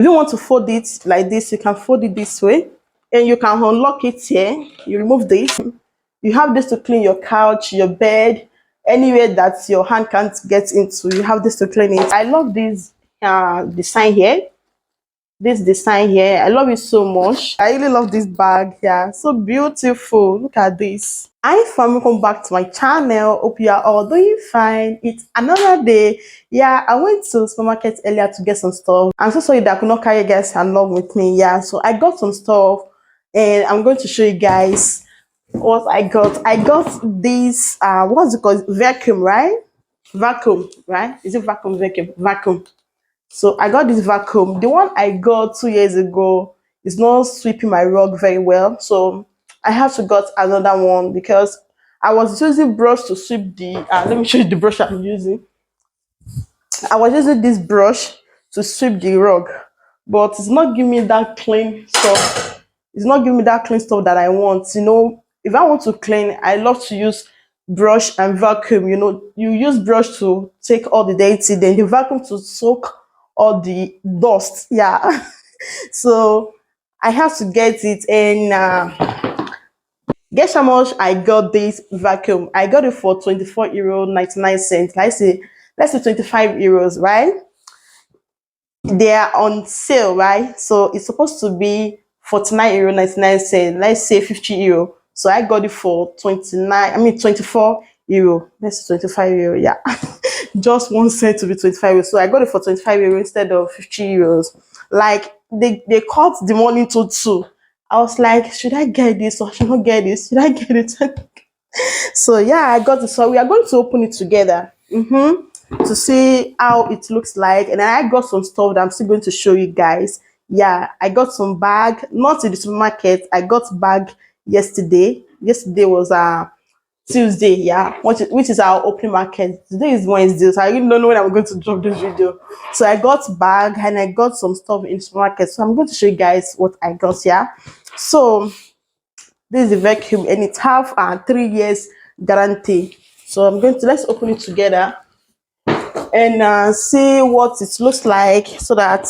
If you want to fold it like this, you can fold it this way, and you can unlock it here. You remove this. You have this to clean your couch, your bed, anywhere that your hand can't get into. You have this to clean it. I love this design here. This design here, I love it so much. I really love this bag. Yeah, so beautiful. Look at this. Hi fam, welcome back to my channel. Hope you are all doing fine. It's another day. Yeah, I went to supermarket earlier to get some stuff. I'm so sorry that I could not carry you guys along with me. Yeah, so I got some stuff and I'm going to show you guys what I got. I got this what's it called, vacuum, right? Vacuum, right? Is it vacuum? So I got this vacuum. The one I got 2 years ago is not sweeping my rug very well. So I have to get another one because I was using brush to sweep the let me show you the brush I'm using. I was using this brush to sweep the rug, but it's not giving me that clean stuff. It's not giving me that clean stuff that I want. You know, if I want to clean, I love to use brush and vacuum. You know, you use brush to take all the dirty, then you vacuum to soak all the dust. Yeah. So I have to get it, and guess how much I got this vacuum? I got it for €24.99. I say, let's say €25, right? They are on sale, right? So it's supposed to be €49.99. Let's say €50. So I got it for 29, I mean €24. Let's say €25, yeah. Just 1 cent to be €25. So I got it for €25 instead of €50. Like they cut the money to two. I was like, should I get this or should I not get this? Should I get it? So yeah, I got it. So we are going to open it together. To see how it looks like, and I got some stuff that I'm still going to show you guys. Yeah, I got some bag, not in the supermarket. I got bag yesterday. Yesterday was Tuesday, yeah, which is our opening market. Today is Wednesday, so I really don't know when I'm going to drop this video. So I got bag and I got some stuff in the supermarket. So I'm going to show you guys what I got. Yeah, so this is the vacuum and it have a 3 years guarantee. So I'm going to, let's open it together and see what it looks like, so that,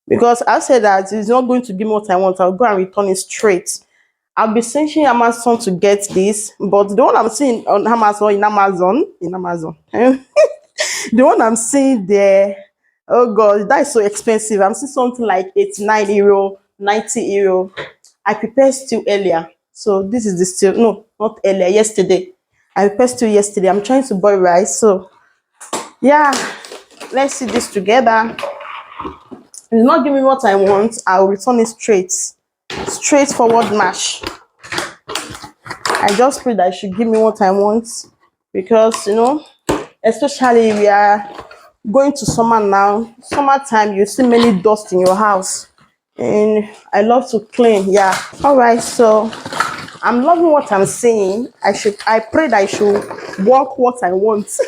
because I said that it's not going to give me what I want, I'll go and return it straight. I'll be searching Amazon to get this, but the one I'm seeing on Amazon, the one I'm seeing there, oh god, that is so expensive. I'm seeing something like €89, €90. I prepared stew earlier, so this is the stew. No, not earlier, yesterday. I prepared stew yesterday. I'm trying to boil rice, so yeah, let's see this together. If it's not giving me what I want, I'll return it straightforward mash. I just pray that it should give me what I want, because you know, especially we are going to summer now. Summertime, you see many dust in your house, and I love to clean. Yeah. All right. So I'm loving what I'm seeing. I pray that I should work what I want.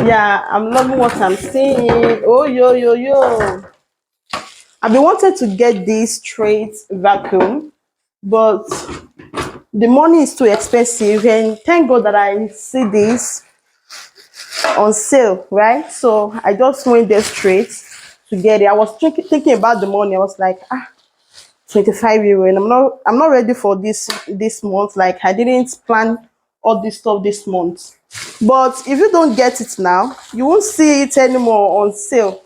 Yeah, I'm loving what I'm seeing. Oh, yo, yo, yo. I've been wanting to get this straight vacuum, but the money is too expensive. And thank God that I see this on sale, right? So I just went there straight to get it. I was thinking about the money. I was like, €25, and I'm not ready for this month. Like, I didn't plan all this stuff this month. But if you don't get it now, you won't see it anymore on sale.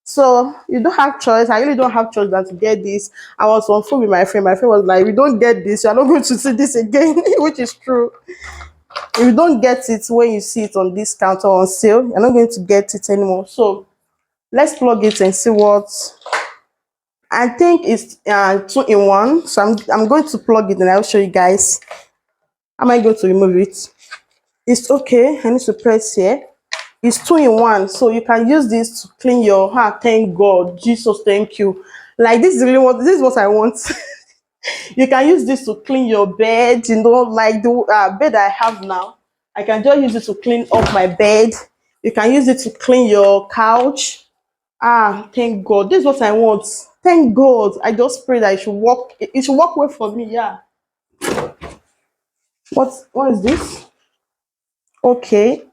So you don't have choice. I really don't have choice than to get this. I was on phone with my friend. My friend was like, "We don't get this, you're not going to see this again," which is true. If you don't get it when you see it on discount or on sale, you're not going to get it anymore. So let's plug it and see what. I think it's 2 in 1. So I'm going to plug it and I'll show you guys. How am I going to remove it? It's okay. I need to press here. It's 2 in 1, so you can use this to clean your heart. Thank God, Jesus, thank you. Like, this is what I want. You can use this to clean your bed. You know, like the bed I have now. I can just use it to clean up my bed. You can use it to clean your couch. Thank God. This is what I want. Thank God. I just pray that it should work. It should work well for me. Yeah. What is this? Okay.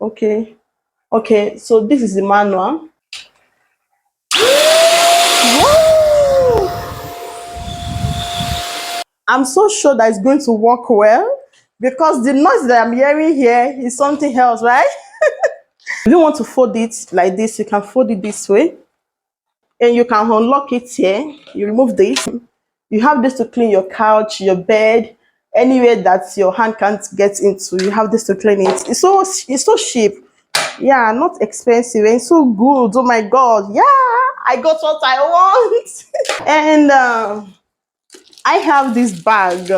So this is the manual. I'm so sure that it's going to work well because the noise that I'm hearing here is something else, right? If you want to fold it like this, you can fold it this way and you can unlock it here. You remove this. You have this to clean your couch, your bed, anywhere that your hand can't get into. You have this to clean it. It's so cheap. Yeah, not expensive and so good. Oh my god. Yeah, I got what I want. And I have this bag.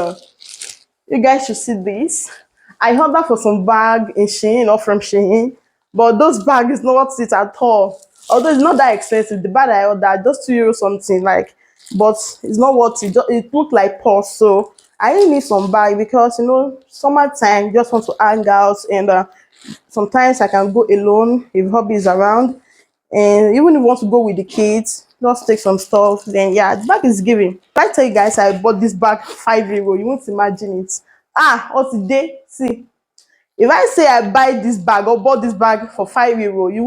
You guys should see this. I ordered for some bag in Shein or from Shein, but those bags is not worth it at all. Although it's not that expensive, the bag I ordered just €2 something like, but it's not worth it. It looked like purse, so I really need some bag because summertime just want to hang out and sometimes I can go alone if hubby is around, and even if you want to go with the kids, just take some stuff. Then yeah, the bag is giving. If I tell you guys I bought this bag €5, you won't imagine it. What today? See, if I say I buy this bag or bought this bag for €5, you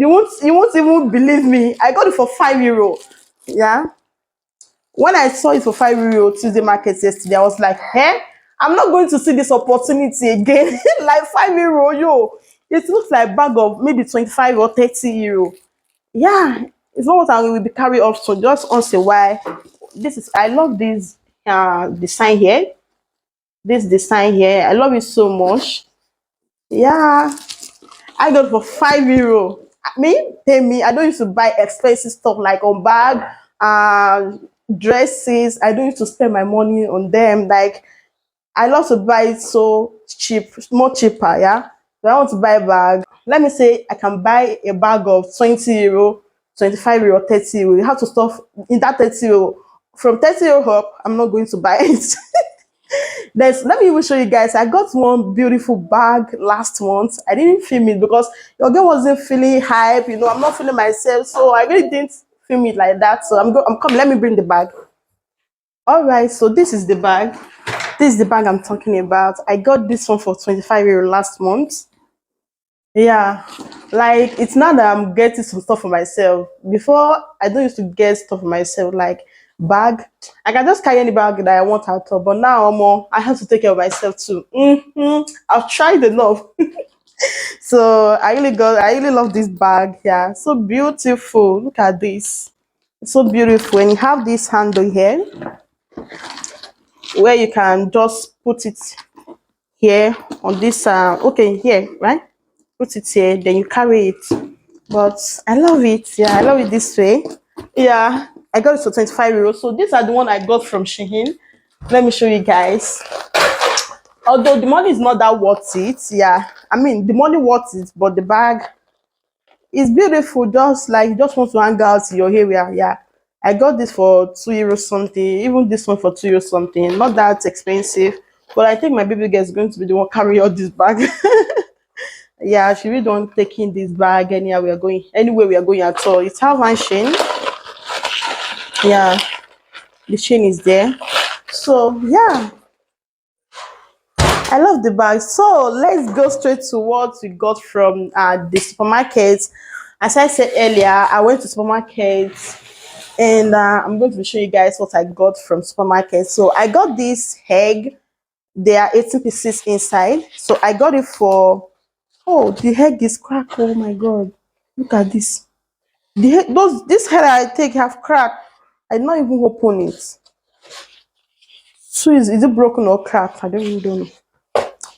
won't even believe me. I got it for €5. Yeah. When I saw it for €5 Tuesday market yesterday, I was like, hey, I'm not going to see this opportunity again. Like €5, yo. It looks like a bag of maybe 25 or €30. Yeah, it's not what I will be carry off. So just once a while. I love this design here. This design here, I love it so much. Yeah, I got it for €5. Pay me. I don't used to buy expensive stuff like on bag, dresses. I don't used to spend my money on them. Like I love to buy it so cheap, more cheaper. Yeah, if I want to buy a bag, let me say I can buy a bag of €20, €25, €30. You have to stop in that €30. From €30 up, I'm not going to buy it. Let me even show you guys. I got one beautiful bag last month. I didn't film it because your girl wasn't feeling hype. I'm not feeling myself, so I really didn't film it like that. So I'm coming. Let me bring the bag. All right. So this is the bag. This is the bag I'm talking about. I got this one for €25 last month. Yeah, like it's not that I'm getting some stuff for myself. Before, I don't used to get stuff for myself, like bag. I can just carry any bag that I want out of, but now I have to take care of myself too. I've tried enough. So I really love this bag. Yeah, so beautiful. Look at this. It's so beautiful. And you have this handle here where you can just put it here on this okay, here, right? Put it here, then you carry it. But I love it. Yeah, I love it this way. Yeah, I got it for €25. So these are the one I got from Shein. Let me show you guys. Although the money is not that worth it. Yeah, I mean the money worth it, but the bag is beautiful. Just like you just want to hang out in your area. Yeah, I got this for €2 something. Even this one for €2 something. Not that expensive. But I think my baby girl is going to be the one carrying all this bag. Yeah, she really don't taking this bag anywhere we are going at all. It's have one chain. Yeah, the chain is there. So yeah, I love the bag. So let's go straight to what we got from the supermarket. As I said earlier, I went to supermarket and I'm going to show you guys what I got from supermarket. So I got this egg. There are 18 pieces inside. So I got it for, oh, the egg is cracked. Oh my god, look at this. This head I take have cracked. I did not even open it. So is it broken or cracked? I don't really don't know.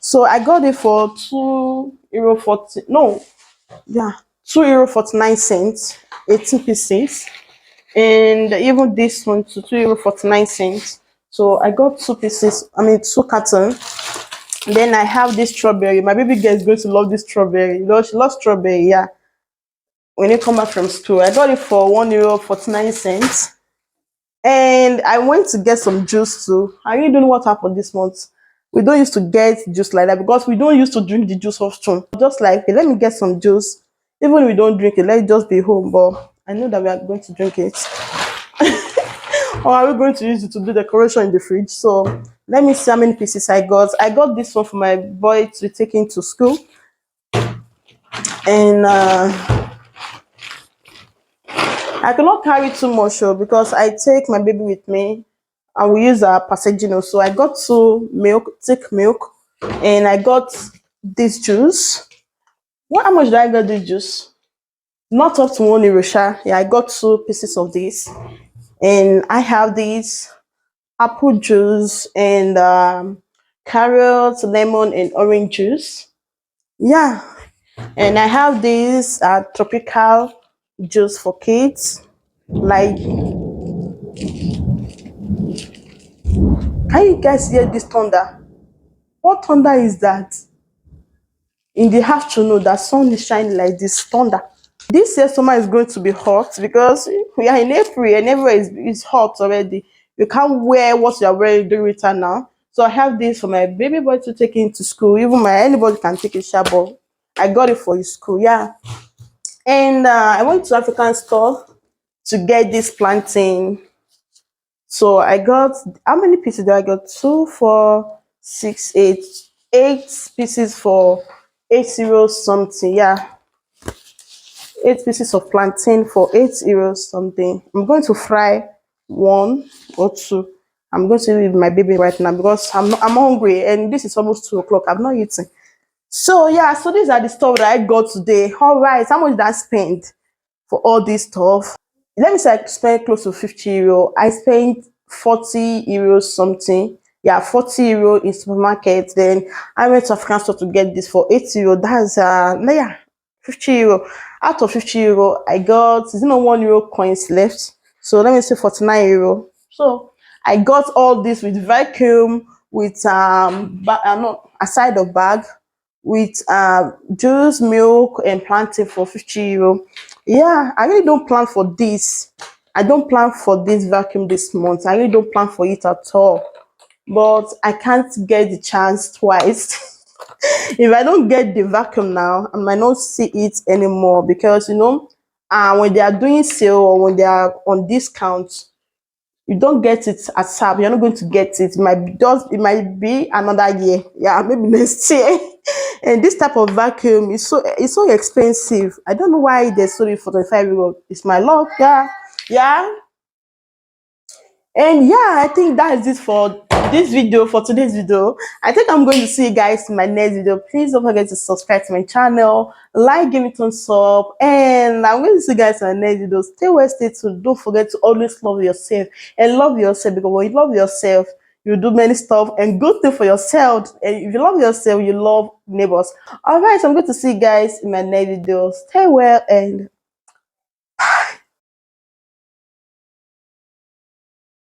So I got it for €2.40. No, yeah, €2.49, 18 pieces. And even this one to €2.49. So I got 2 pieces, I mean 2 cartons. Then I have this strawberry. My baby girl is going to love this strawberry. She loves strawberry, yeah. When you come back from school, I got it for €1.49. And I went to get some juice too. I really don't know what happened this month. We don't used to get juice like that because we don't used to drink the juice often. Just like, hey, let me get some juice. Even if we don't drink it, let's just be home. But I know that we are going to drink it. Or are we going to use it to do decoration in the fridge? So let me see how many pieces I got. I got this one for my boy to take him to school. And I cannot carry too much because I take my baby with me. and we use our packaging also. I got two milk, thick milk, and I got this juice. What? How much did I get this juice? Not up to 1 euro, sha. Yeah, I got two pieces of this, and I have this apple juice and carrot, lemon, and orange juice. Yeah, and I have this tropical juice for kids. Like, can you guys hear this thunder? What thunder is that? In the afternoon, that sun is shining like this thunder. This year summer is going to be hot because we are in April and everywhere is hot already. You can't wear what you are wearing during winter now. So I have this for my baby boy to take into school. Even my anybody can take a shower. I got it for his school, yeah. And I went to African store to get this plantain. So I got, how many pieces did I got? 2, 4, 6, 8. 8 pieces for 8 euros something. Yeah, 8 pieces of plantain for 8 euros something. I'm going to fry one or two. I'm going to eat with my baby right now because I'm hungry and this is almost 2 o'clock. I've not eaten. So yeah, so these are the stuff that I got today. All right, how much did I spend for all this stuff? Let me say I spent close to 50 euro. I spent 40 euros something. Yeah, 40 euro in supermarket. Then I went to African store to get this for 8 euro. That's yeah, 50 euro. Out of 50 euro, I got 1 euro coins left. So let me say 49 euro. So I got all this with vacuum, with not a side of bag, with juice, milk, and plantain for 50 euro. Yeah, I really don't plan for this. I don't plan for this vacuum this month. I really don't plan for it at all. But I can't get the chance twice. If I don't get the vacuum now, I might not see it anymore because when they are doing sale or when they are on discount, you don't get it at SAP, you're not going to get it. It might be another year. Yeah, maybe next year. And this type of vacuum is so expensive. I don't know why they sold it for 25 euro. It's my luck. Yeah. Yeah. And yeah, I think that is it for this video, for today's video. I think I'm going to see you guys in my next video. Please don't forget to subscribe to my channel, like, give me thumbs up, and I'm going to see you guys in my next video. Stay well, stay tuned. Don't forget to always love yourself and love yourself, because when you love yourself, you do many stuff and good thing for yourself. And if you love yourself, you love neighbors. All right, so I'm going to see you guys in my next video. Stay well and